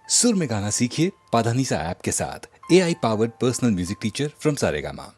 सुर में गाना सीखिए पाधानीसा ऐप के साथ AI powered personal music teacher from Saregama.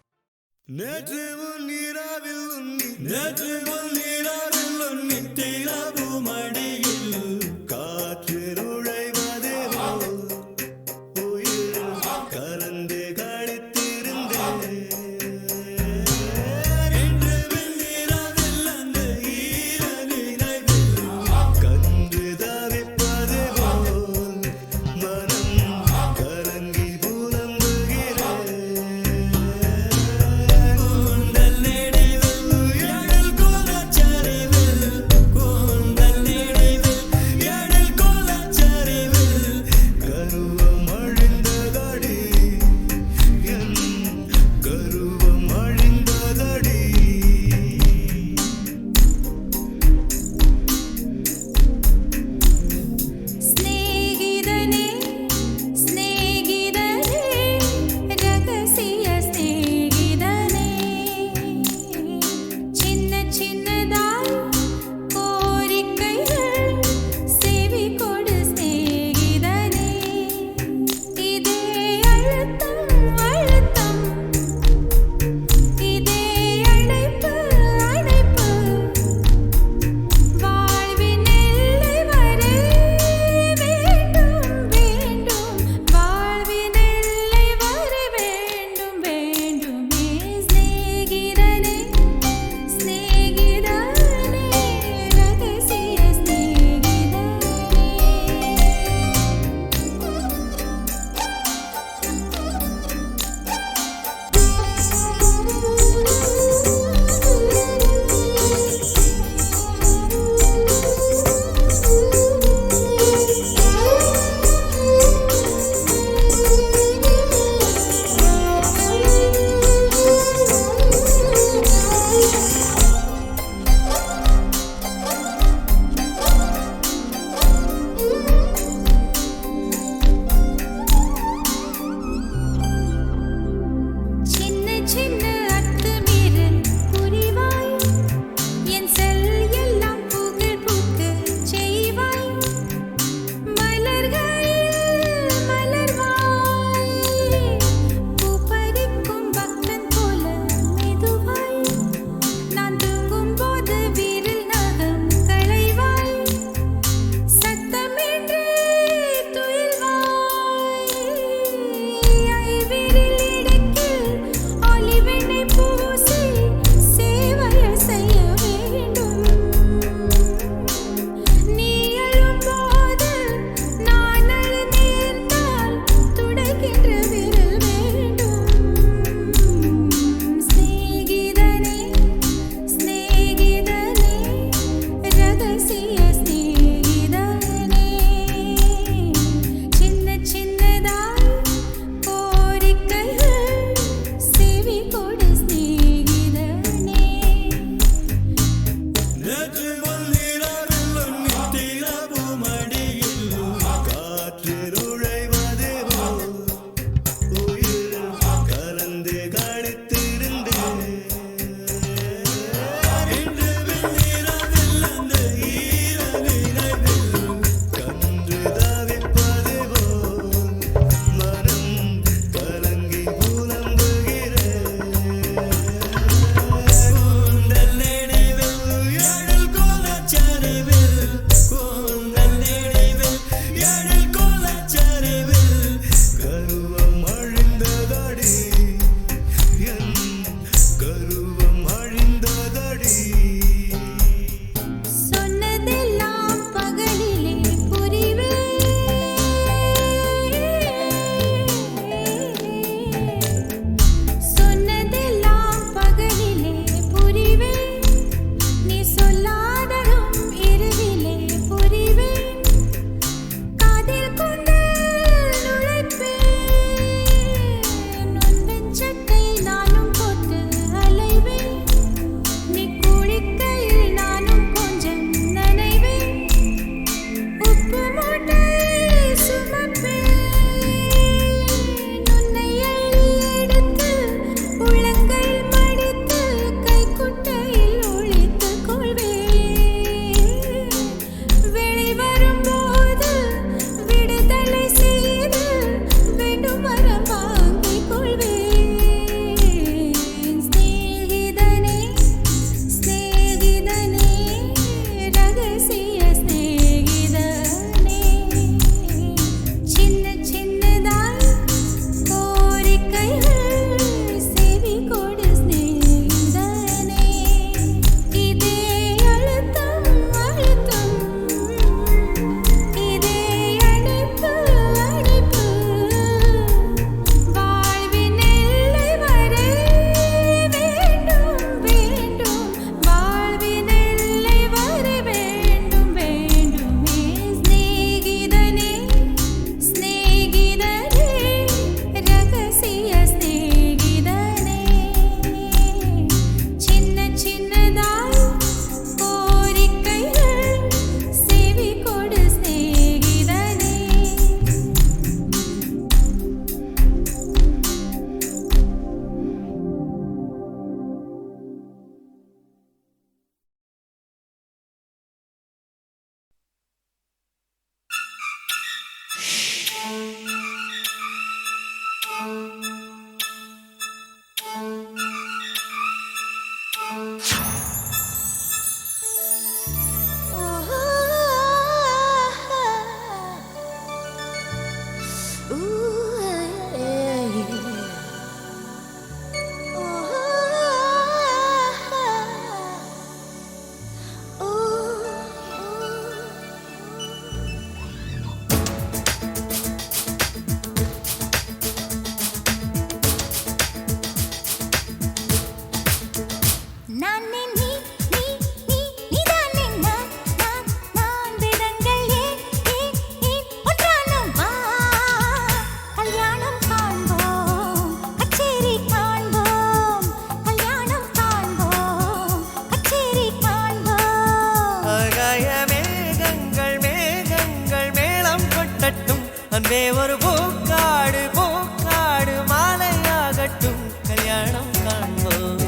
அன்பே ஒரு பூக்காடு பூக்காடு மாலையாகட்டும் கல்யாணம் காண்போம்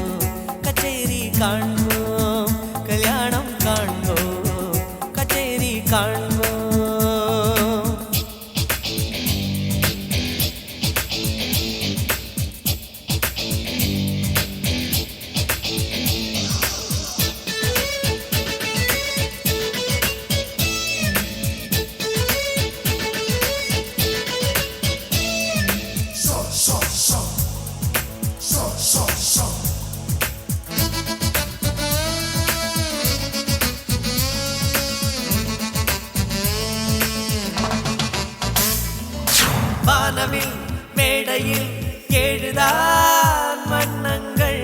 கச்சேரி காண்போம் கல்யாணம் காண்போம் கச்சேரி காண்போம் வானவில் மேடையில் ஏழுதான் வண்ணங்கள்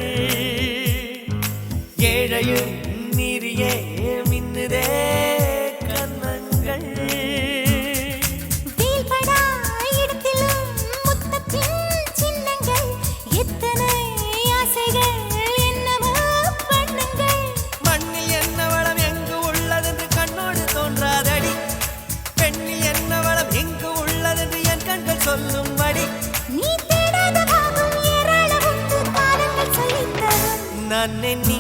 ஏழையும் மீறியே மின்னுதே கண்ணங்கள் மண்ணில் என்ன வளம் எங்கு உள்ளதென்று கண்ணோடு தோன்றாதடி பெண்ணில் என்ன வளம் எங்கு உள்ளதென்று என் கண்கள் சொல்லும்படி நீ தேடாத பாகம் ஏராளமுண்டு காலங்கள் சொல்லித்தரும் நான் நீ நீ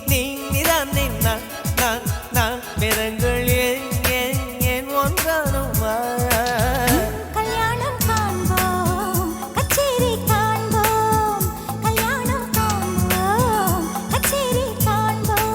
நீ நீதான் நான் நான் நான் பிறங்கள் ஏன் ஒன்றானுமா கல்யாணம் காண்போம் கச்சேரி காண்போம் கல்யாணம் காண்போம் கச்சேரி காண்போம்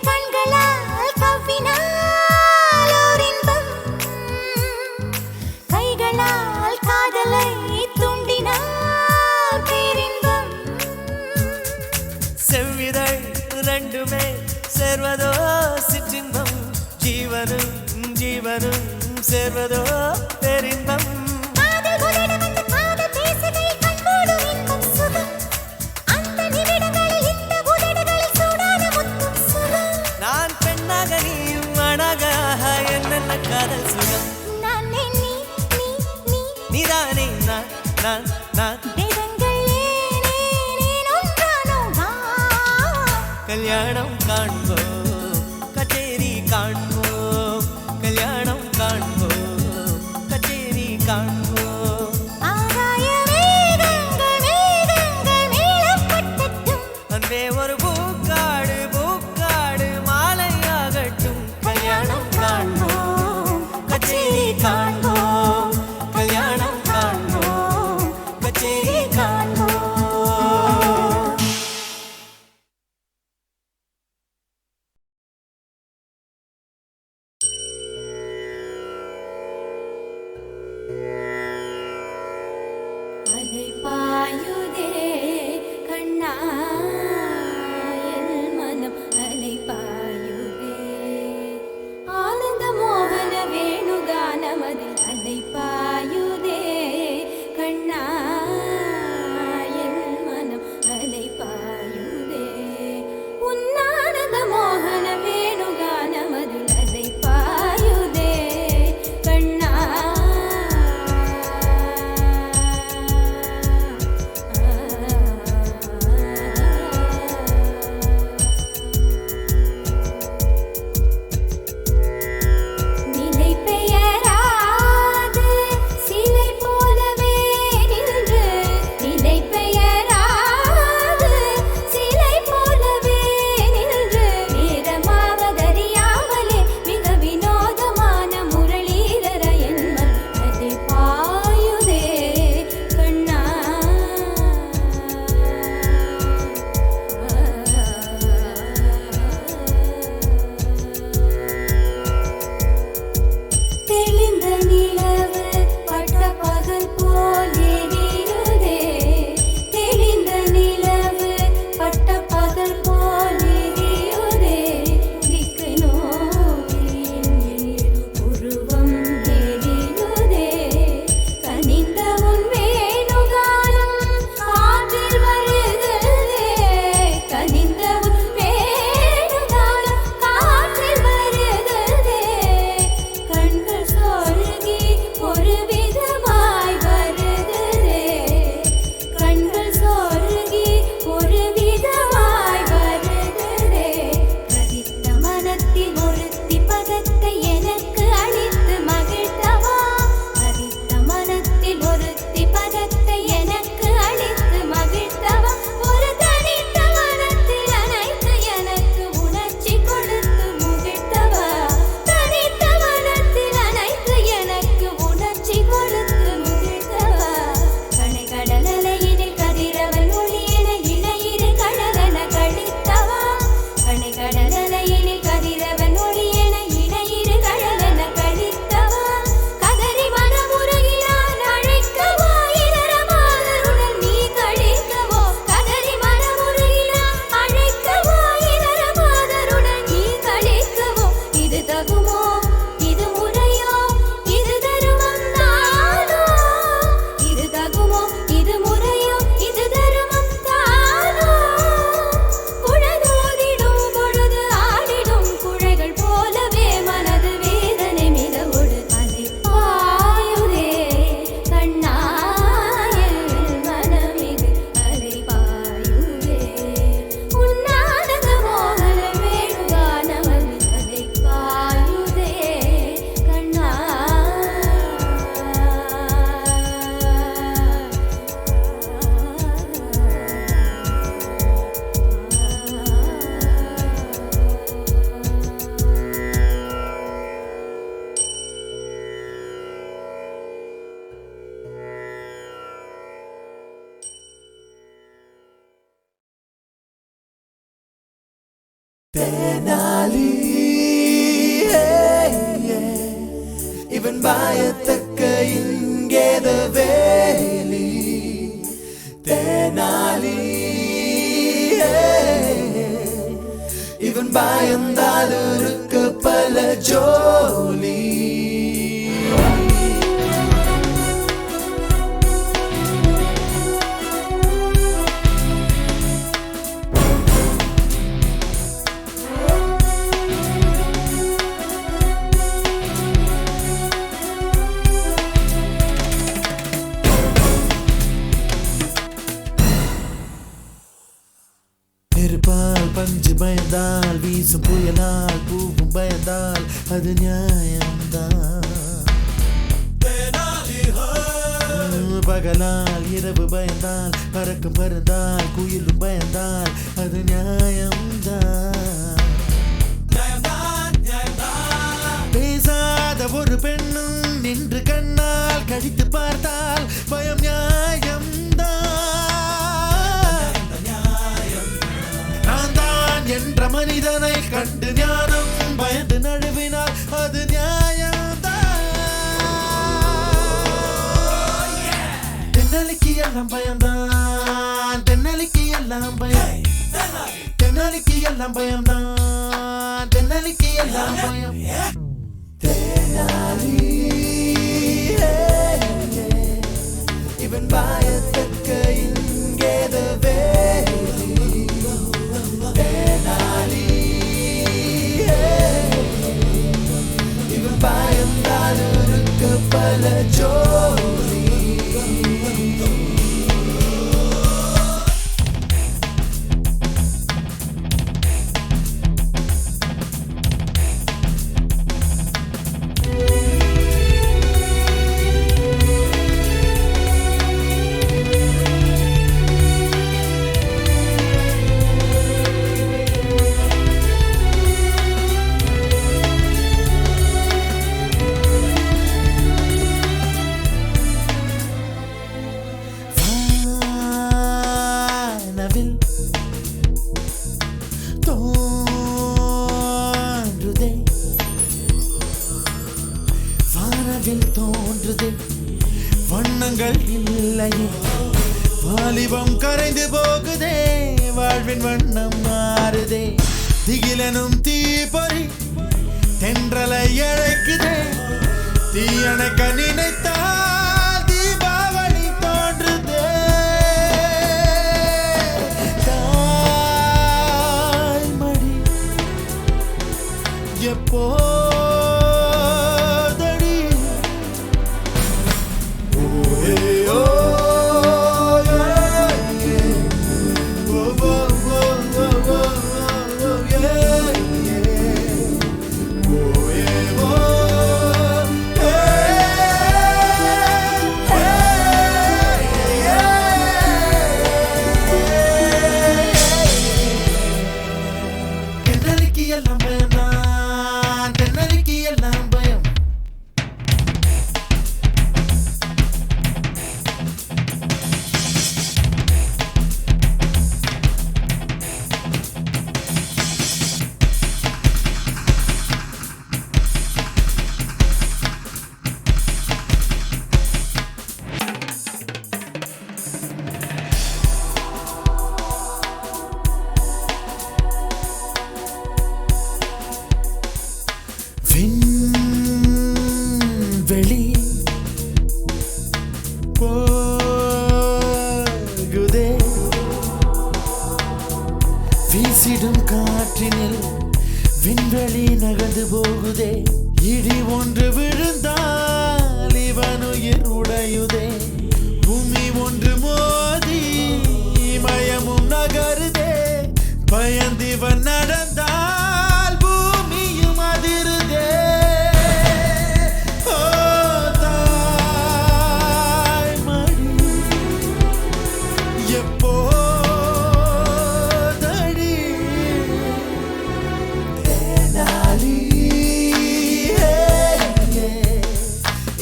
கண்களால் கவ்வினால் ஓர் இன்பம் கைகளால் காதலை தூண்டினால் பேரின்பம் செவ்விதழ் ரெண்டுமே சேர்வதோ சிற்றின்பம் ஜீவனும் ஜீவனும் சேர்வதோ பேரின்பம் காதல் உதட வந்து காதல் பேசுகையில் கண்மூடும் இன்பம் சுகம் அந்த நிமிடங்களில் இந்த உதடுகளில் சூடான முத்தும் சுகம் நான் பெண்ணாக நீயும் ஆணாக என்னென்ன காதல் சுகம் நான் நீ நீ நீ நீதானே நான் நான் நான் வேதங்கள் ஏன் ஒன்றானோ வா கல்யாணம் காண்போம் கச்சேரி காண்போம் கல்யாணம் காண்போம் கச்சேரி காண்போம் ஆகாய மேகங்கள் மேளம் கொட்டட்டும் அன்பே ஒரு பூக்காடு பூக்காடு மாலையாகட்டும் கல்யாணம் காண்போம் கச்சேரி காண்போம் கல்யாணம் காண்போம் கச்சேரி காண்போம் அலை பாயுதே கண்ணா என் மனம் அலை பாயுதே ஆனந்த மோகன வேணுகானமதில் அலை பாயுதே கண்ணா தேனாலி இவன் பாயத்தக்க இங்கேத வேலி தேனாலி இவன் பயந்தால் இருக்க பல ஜோலி நெருப்பால் பஞ்சு பயந்தால் வீசும் புயலால் பூவும் பயந்தால் அது நியாயம்தான் பகலால் இரவு பயந்தால் பறக்கும் பறந்தால் குயிலும் பயந்தால் அது நியாயம்தான் பேசாத ஒரு பெண்ணும் நின்று கண்ணால் கழித்து பார்த்தால் பயம் என்ற மனிதனை கண்டு ஞானம் பயந்து நழுவினால் அது நியாயம்தான் தென்னலிக்கு எல்லாம் பயம்தான் தென்னலிக்கு எல்லாம் பயம் தென்னலிக்கு எல்லாம் பயம்தான் தென்னலிக்கு எல்லாம் பயம் தேனாலி இவன் பயத்தக்க இங்கேத வேலி இவன் பயந்தால் இருக்க பல ஜோலி தோன்றுதே வண்ணங்கள் இல்லையே வாலிபம் கரைந்து போகுதே வாழ்வின் வண்ணம் மாறுதே திகிலனும் தீப்பொறி தென்றலை அழைக்குதே தீயணைக்க நினைத்தால் தீபாவளி தோன்றுதே தாய்மடி எப்போ எல்லாம் பயம்தான் தென்னலிக்கு எல்லாம் பயம் வெளி போகுதே வீசிடும் காற்றினில் விண்வெளி நகர்ந்து போகுதே இடி ஒன்று விழுந்தால் இவனுயிர் உடையுதே பூமி ஒன்று மோதி மயமும் நகருதே பயந்திவன் நடந்தால் பூமியும் அதிருதே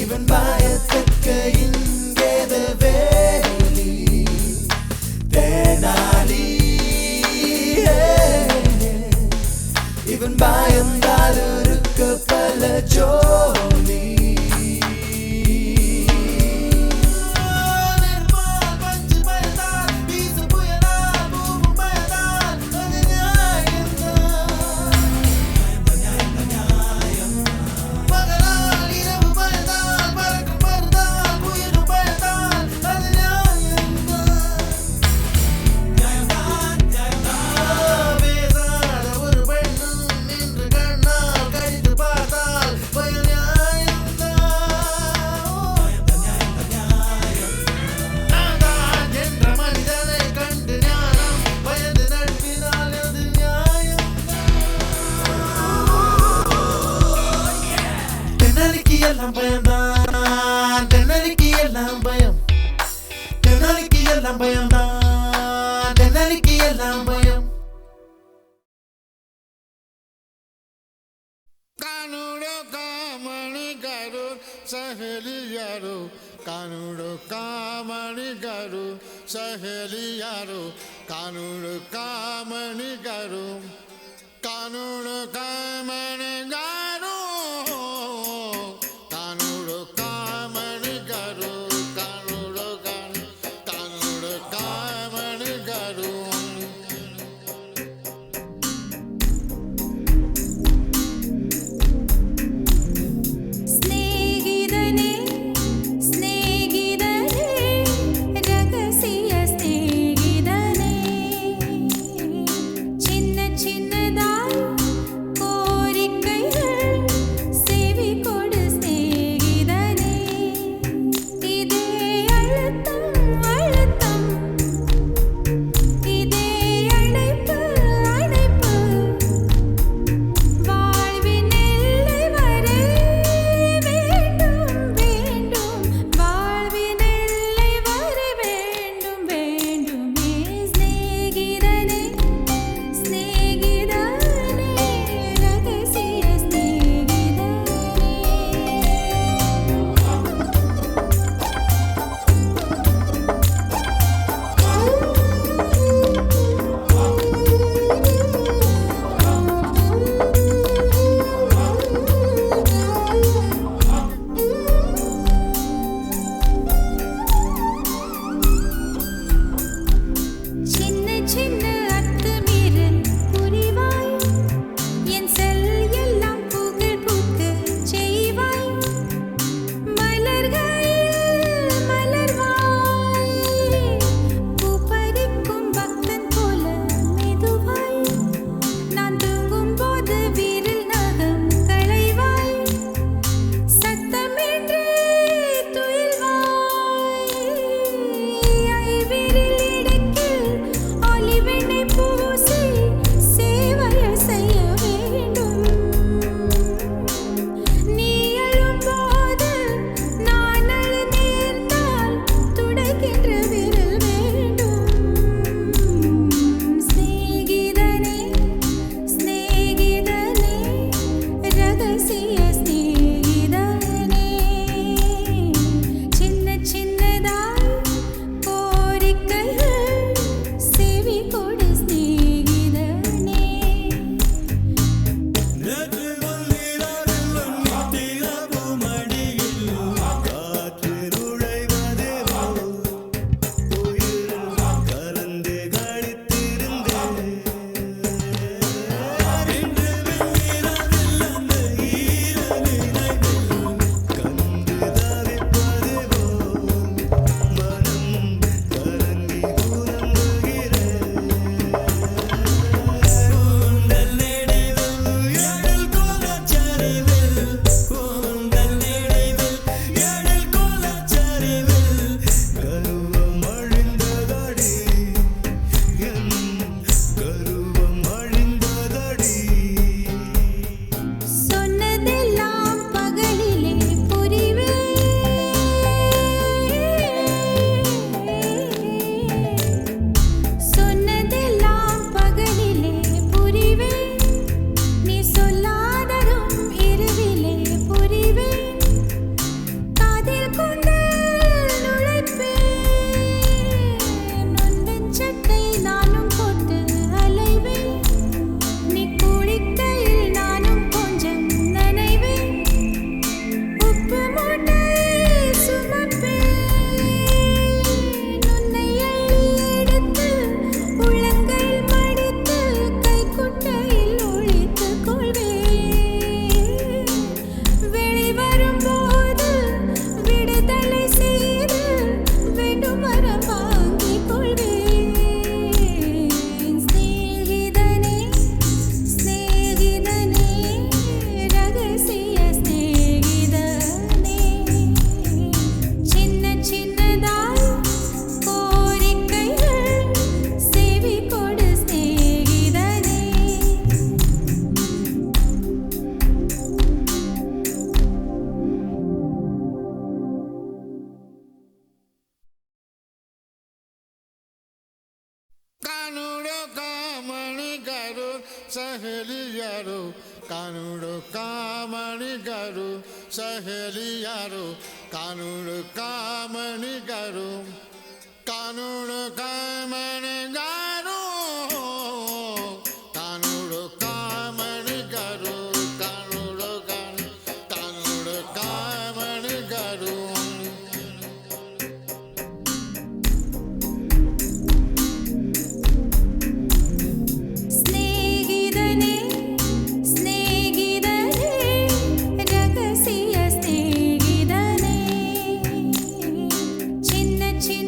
இவன் பயத்தக்க இங்கே ஜோலி எல்லாம் பயம்தான் தென்னலிக்கு எல்லாம் பயம் தென்னலிக்கு எல்லாம் பயம்தான் தென்னலிக்கு எல்லாம் பயம் कानूड़ो कामणी करो सहेली यारो कानूड़ो कामणी करो सहेली यारो कानूड़ो कामणी करो कानूड़ो कामणी करो कानूड़ो कामणी करो कानूड़ो कामणी करो ஸ்நேகிதனே ஸ்நேகிதனே ரகசிய ஸ்நேகிதனே சின்ன சின்னதாய் கோரிக்கை ಸಹಲಿಯರು ಕಾನೂರು ಕಾಮಣಿಗರು ಸಹಲಿಯರು ಕಾನೂರು ಕಾಮಣಿಗರು ಕಾನೂರು ಕಾಮಣಿಗರು ಕಾನೂರು ಕಾಮಣಿಗರು ಕಾನೂರು ಕಾನೂರು ಕಾಮಣಿಗರು ಸ್ನೇಹಿತನೇ ಸ್ನೇಹಿತನೇ ರಹಸ್ಯ ಸ್ನೇಹಿತನೇ ಚಿನ್ನ ಚಿನ್ನ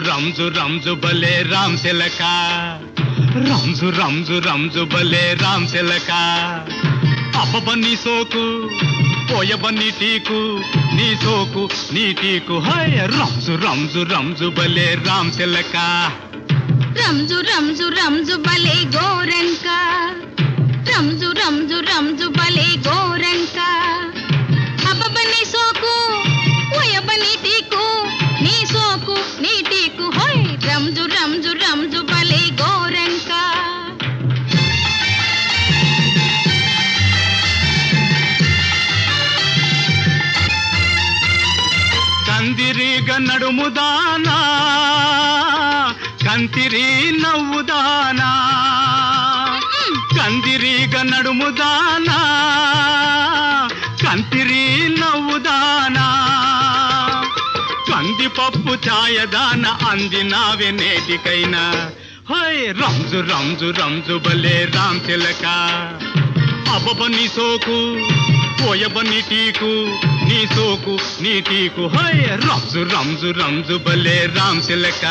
రంజు రంజు భలే రామ్ తిలక రంజు రంజు రంజు భలే రామ్ తిలక అబ్బబ్బ నీ సోకు పోయబ నీ టీకు నీ సోకు నీ టీకు హై రంజు రంజు రంజు భలే రామ్ తిలక రంజు రంజు రంజు భలే గోరంక రంజు రంజు రంజు భలే గోరంక అబ్బబ్బ నీ సోకు ఓయబ్బ నీ టీకు నీ సోకు నీ టీకు హోయ్ రంజు రంజు రంజు భలే గోరంక కందిరీగ నడుముదానా కంతిరి నవ్వుదానా కందిరీగ నడుముదానా కంతిరి నవ్వుదానా కందిపప్పు ఛాయదాన అందినావే నేటికైనా హై రంజు రంజు రంజు భలే రామ్ తిలక అబ్బబ్బ నీ సోకు పోయబ నీ టీకు నీ సోకు నీ టీకు హై రంజు రంజు రంజు భలే రామ్ తిలక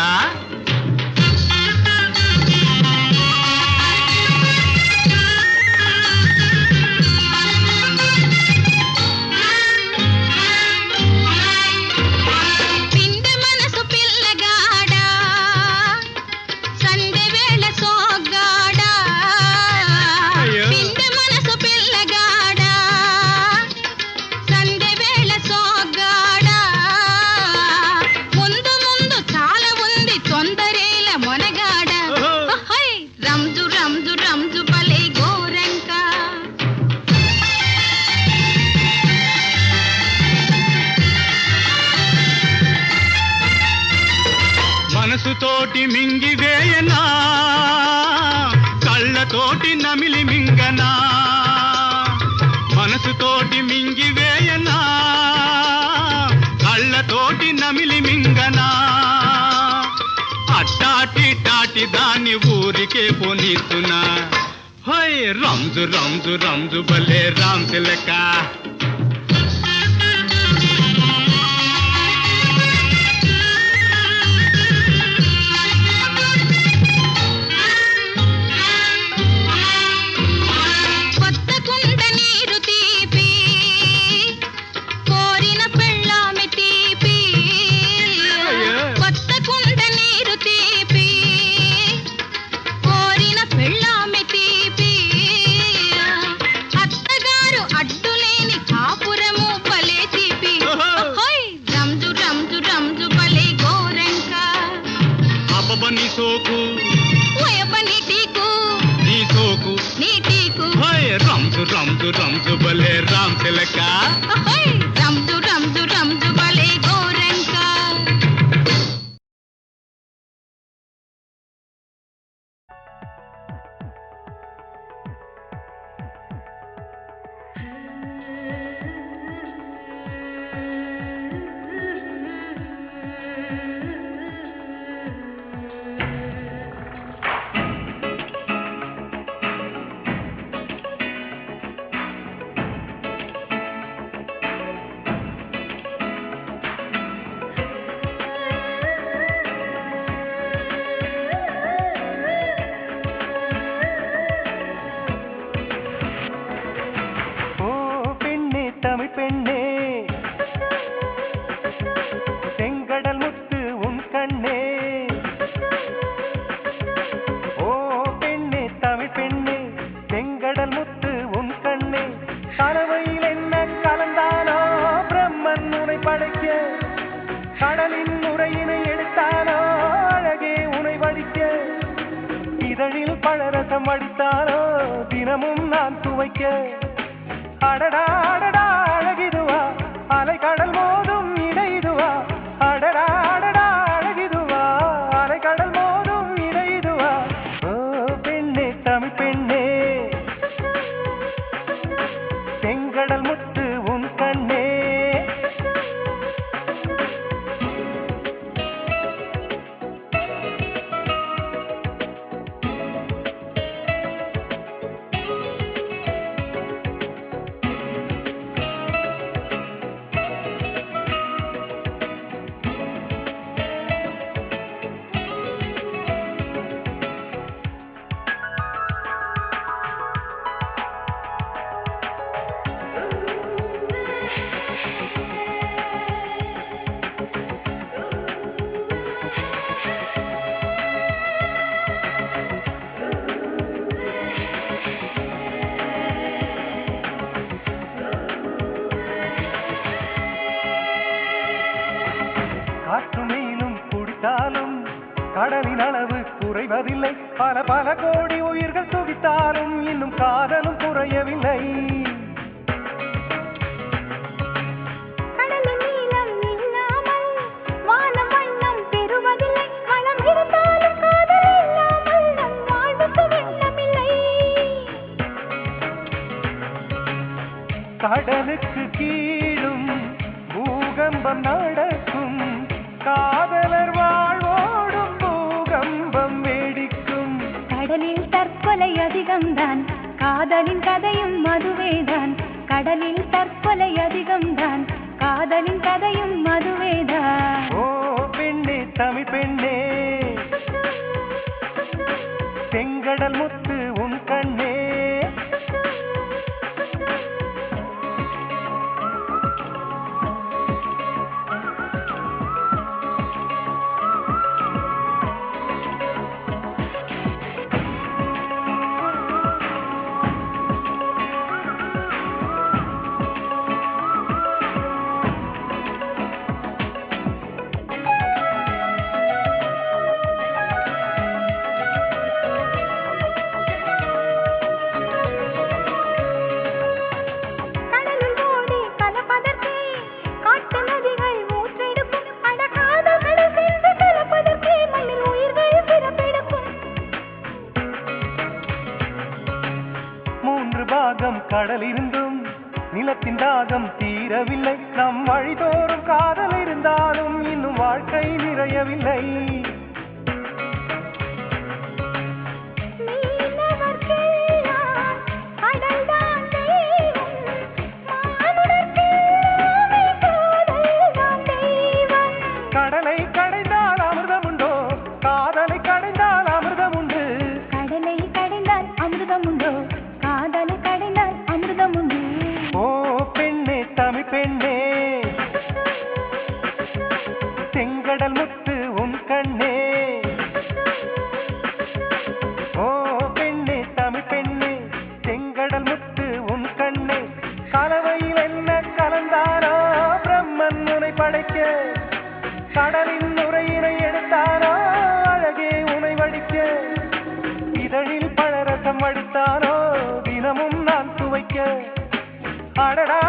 పిండి మనసు పిల్లగాడా సందె వేళ సోగ్గాడా అయ్యో. పిండి మనసు పిల్లగాడా సందె వేళ సోగ్గాడా ముందు ముందు చాలా ఉంది తొందరేల మొనగాడా ఓహో. హై రంజు రంజు రంజు భలే గోరంక మనసుతోటి మింగి వేయనా కళ్ళతోటి నమిలి మింగనా మనసుతోటి మింగి వేయనా కళ్ళతోటి నమిలి మింగనా అట్టాటి టాటి దాన్ని ఊరికే పోనిస్తున్నా హై రంజు రంజు రంజు భలే రామ్ తిలక కొత్త కుండ నీరు తీపి కోరిన పెళ్ళామి తీపి అయ్యో. కొత్త కుండ నీరు తీపి కోరిన పెళ్ళామి తీపి అత్తగారు అడ్డులేని కాపురము భలే తీపి ఓహో. హోయ్ రంజు రంజు రంజు భలే గోరంక అబ్బబ్బ నీ సోకు ఓయబ్బ నీ టీకు నీ సోకు నీ టీకు హై రంజు రంజు రంజు భలే రామ్ తిలక హోయ్ రంజు రంజు రంజు భలే గోరంక ஓ பெண்ணே தமிழ் பெண்ணே செங்கடல் முத்து உன் கண்ணே ஓ பெண்ணே தமிழ் பெண்ணே செங்கடல் முத்து உன் கண்ணே கனவையில் என்ன கலந்தானோ பிரம்மன் உனை படைக்க கடலின் நுரையினை எடுத்தானோ அழகே உனை வடிக்க இதழில் பழரசம் வடித்தானோ தினமும் நான் துவைக்க அடடா அடடா அழகிதுவா அலை கடல் மோதும் இடைதுவா அடடா அடடா அழகிதுவா அலை கடல் மோதும் இடைதுவா ஓ பெண்ணே தமிழ் பெண்ணே செங்கடல் முத்து உன் கண்ணே கடலின் அளவு குறைவதில்லை பல பல கோடி உயிர்கள் துடித்தாலும் இன்னும் காதலும் குறையவில்லை கடலின் நீளம் இல்லாமல் வானம் வண்ணம் பெறுவதில்லை வளம் இருந்தாலும் காதல் இல்லாமல் நம் வாழ்வுக்கு வெள்ளமில்லை கடலுக்கு கீழும் பூகம்பம் நடக்கும் காதலர் வாழ்வோடும் பூகம்பம் வேடிக்கும் கடலில் தற்கொலை அதிகம்தான் காதலின் கதையும் மதுவேதான் கடலில் தற்கொலை அதிகம்தான் காதலின் கதையும் மதுவேதான் ஓ பெண்ணே தமிழ் பெண்ணே செங்கடல் முத்து உன் கண்ணே கடலில் ஓடி கலப்பதற்கே காட்டு நதிகள் ஊற்றெடுக்கும் அட காதல்களை சேர்ந்து கலப்பதற்கே மண்ணில் உயிர்கள் பிறப்பெடுக்கும் 3 பாகம் கடலிருந்தும் நிலத்தின் தாகம் தீரவில்லை நம் வழிதோறும் காதல் இருந்தாலும் இன்னும் வாழ்க்கை நிறையவில்லை மீனவர்க்கெல்லாம் கடல்தான் தெய்வம் மானுடர்க்கெல்லாமே காதல்தான் தெய்வம் கடலை கடைந்தால் அமிர்தம் உண்டோ காதலை கடைந்தால் அமிர்தம் உண்டு கடலை கடைந்தால் அமிர்தம் உண்டோ காதலை கடைந்தால் அமிர்தம் உண்டு ஓ பெண்ணே தமிழ் பெண்ணே செங்கடல் முத்து உன் கண்ணே ஓ பெண்ணே தமிழ் பெண்ணே செங்கடல் முத்து உன் கண்ணே கலவையில் என்ன கலந்தாரோ பிரம்மன் உனை படைக்க கடலின் நுரையினை எடுத்தாரோ அழகே உனை வடிக்க இதழில் பழரசம் வடித்தாரோ தினமும் நான் துவைக்க அடடா